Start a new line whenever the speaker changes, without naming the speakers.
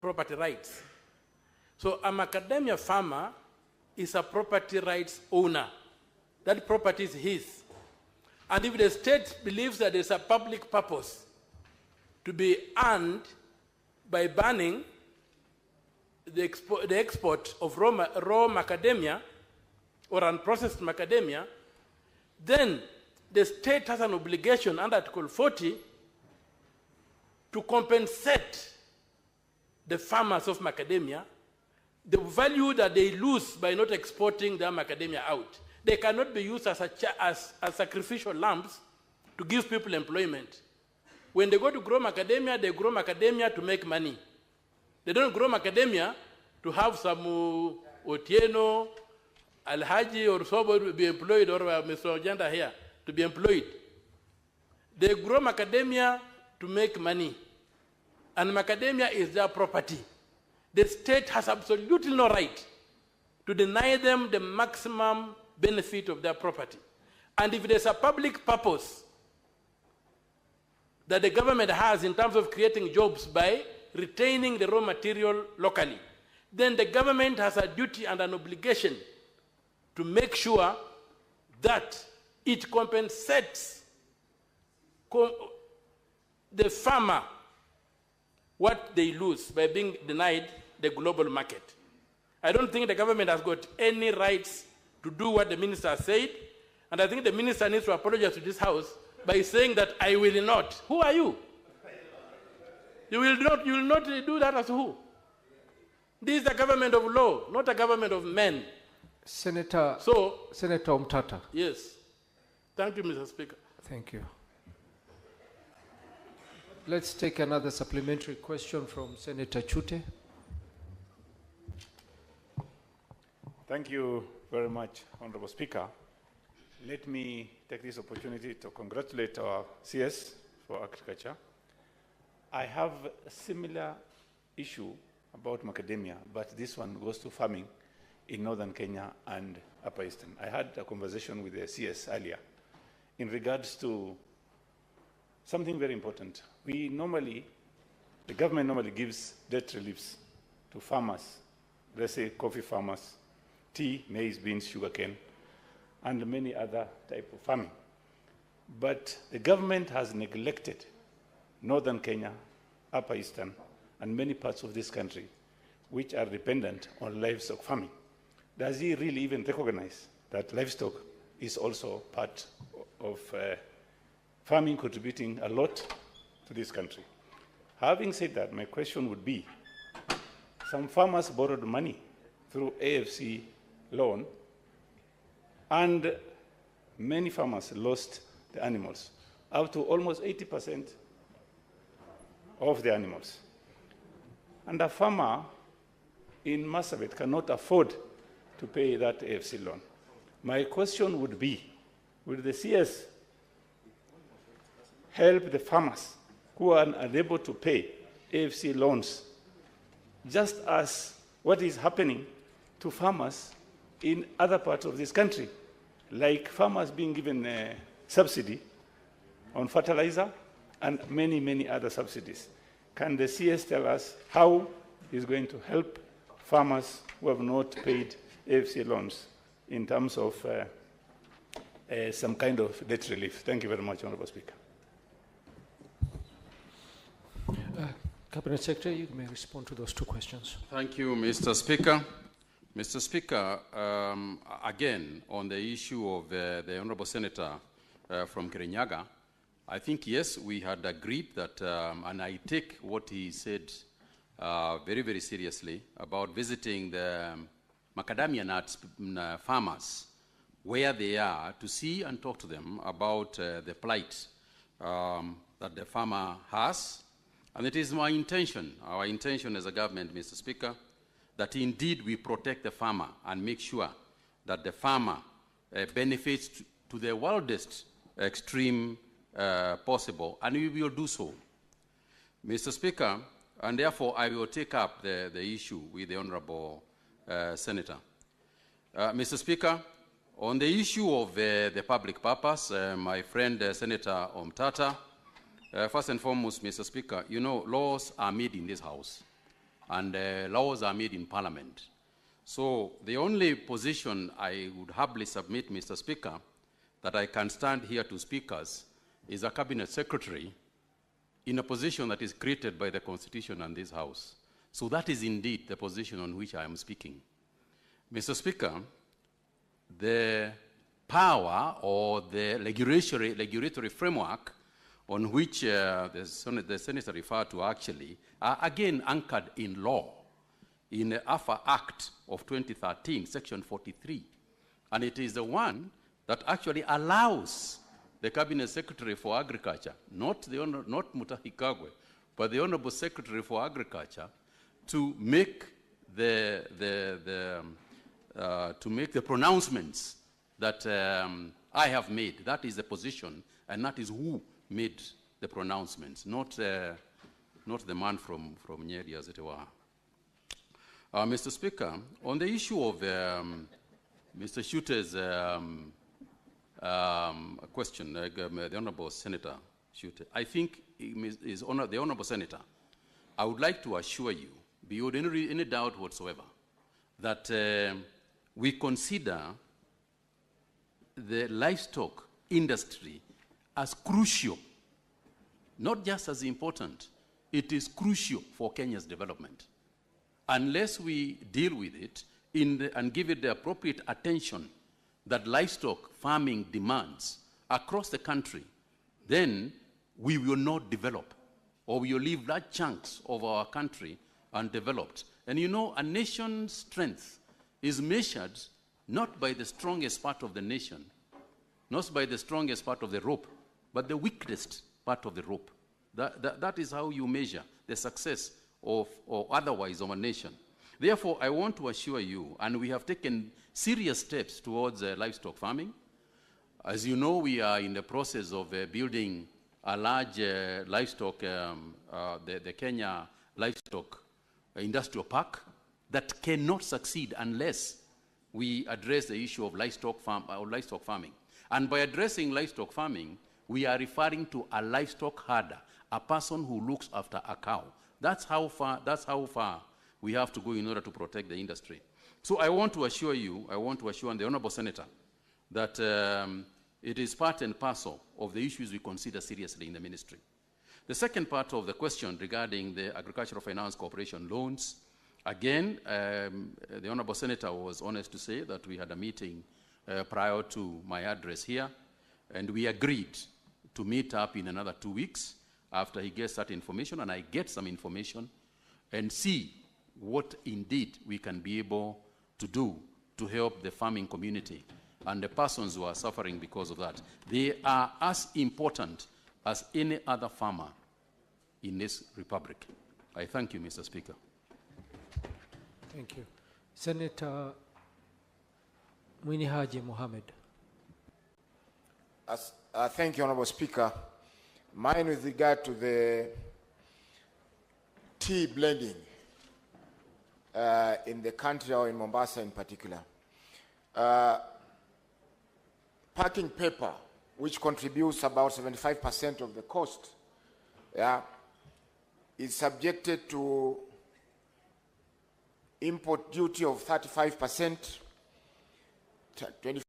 property rights. So a macadamia farmer is a property rights owner. That property is his. And if the state believes that there's a public purpose to be earned by banning the export of raw macadamia or unprocessed macadamia, then the state has an obligation under Article 40 to compensate the farmers of macadamia the value that they lose by not exporting their macadamia out. They cannot be used as sacrificial lambs to give people employment. When they go to grow macadamia, they grow macadamia to make money. They don't grow macadamia to have some Otieno, Alhaji, or Sobo to be employed, or Mr. Ojanda here to be employed. They grow macadamia to make money. And macadamia is their property. The state has absolutely no right to deny them the maximum benefit of their property. And if there's a public purpose that the government has in terms of creating jobs by retaining the raw material locally, then the government has a duty and an obligation to make sure that it compensates the farmer what they lose by being denied the global market. I don't think the government has got any rights to do what the minister said, and I think the minister needs to apologize to this House by saying that I will not. Who are you? You will not do that as who? This is a government of law, not a government of men.
Senator Omtatah.
Yes. Thank you, Mr. Speaker.
Thank you. Let's take another supplementary question from Senator Chute.
Thank you very much, Honorable Speaker. Let me take this opportunity to congratulate our CS for agriculture. I have a similar issue about macadamia, but this one goes to farming in northern Kenya and Upper Eastern. I had a conversation with the CS earlier in regards to something very important. The government normally gives debt reliefs to farmers, let's say coffee farmers, tea, maize, beans, sugarcane, and many other types of farming. But the government has neglected northern Kenya, Upper Eastern, and many parts of this country which are dependent on livestock farming. Does he really even recognize that livestock is also part of farming, contributing a lot to this country? Having said that, my question would be, some farmers borrowed money through AFC loan, and many farmers lost the animals, up to almost 80% of the animals. And a farmer in Marsabit cannot afford to pay that AFC loan. My question would be, would the CS help the farmers who are unable to pay AFC loans, just as what is happening to farmers in other parts of this country, like farmers being given a subsidy on fertilizer and many, many other subsidies? Can the CS tell us how he's going to help farmers who have not paid AFC loans in terms of some kind of debt relief? Thank you very much, Honorable Speaker.
Cabinet Secretary, you may respond to those two questions.
Thank you, Mr. Speaker. Mr. Speaker, again, on the issue of the Honorable Senator from Kirinyaga, I think, yes, we had agreed that, and I take what he said very, very seriously about visiting the macadamia nut farmers where they are to see and talk to them about the plight that the farmer has. And it is my intention, our intention as a government, Mr. Speaker, that indeed we protect the farmer and make sure that the farmer benefits to the wildest extreme possible, and we will do so. Mr. Speaker, and therefore I will take up the issue with the Honorable Senator. Mr. Speaker, on the issue of the public purpose, my friend Senator Omtatah, first and foremost, Mr. Speaker, you know, laws are made in this House, and laws are made in Parliament. So the only position I would humbly submit, Mr. Speaker, that I can stand here to speak as is a cabinet secretary in a position that is created by the Constitution and this House. So that is indeed the position on which I am speaking. Mr. Speaker, the power or the regulatory framework on which the Senator referred to actually are again anchored in law, in the AFA Act of 2013, Section 43. And it is the one that actually allows the Cabinet Secretary for Agriculture, not Mutahi Kagwe, but the Honorable Secretary for Agriculture, to make the pronouncements that I have made. That is the position, and that is who made the pronouncements, not the man from Nyeri, as it were. Mr. Speaker, on the issue of Mr. Shute's question, the Honorable Senator Shute, I think the Honorable Senator, I would like to assure you, beyond any doubt whatsoever, that we consider the livestock industry as crucial, not just as important, it is crucial for Kenya's development. Unless we deal with it and give it the appropriate attention that livestock farming demands across the country, then we will not develop, or we will leave large chunks of our country undeveloped. And you know, a nation's strength is measured not by the strongest part of the nation, not by the strongest part of the rope, but the weakest part of the rope. That is how you measure the success of, or otherwise, of a nation. Therefore, I want to assure you, and we have taken serious steps towards livestock farming. As you know, we are in the process of building a large livestock, the Kenya Livestock Industrial Park, that cannot succeed unless we address the issue of livestock farming. And by addressing livestock farming, we are referring to a livestock herder, a person who looks after a cow. That's how far we have to go in order to protect the industry. So I want to assure you, the Honorable Senator, that it is part and parcel of the issues we consider seriously in the ministry. The second part of the question regarding the Agricultural Finance Corporation loans, again, the Honorable Senator was honest to say that we had a meeting prior to my address here, and we agreed to meet up in another 2 weeks after he gets that information, and I get some information, and see what indeed we can be able to do to help the farming community and the persons who are suffering because of that. They are as important as any other farmer in this republic. I thank you, Mr. Speaker.
Thank you. Senator Mwini Haji Mohammed.
Thank you, Honorable Speaker. Mine with regard to the tea blending in the country, or in Mombasa in particular. Packing paper, which contributes about 75% of the cost, is subjected to import duty of 35%, 25%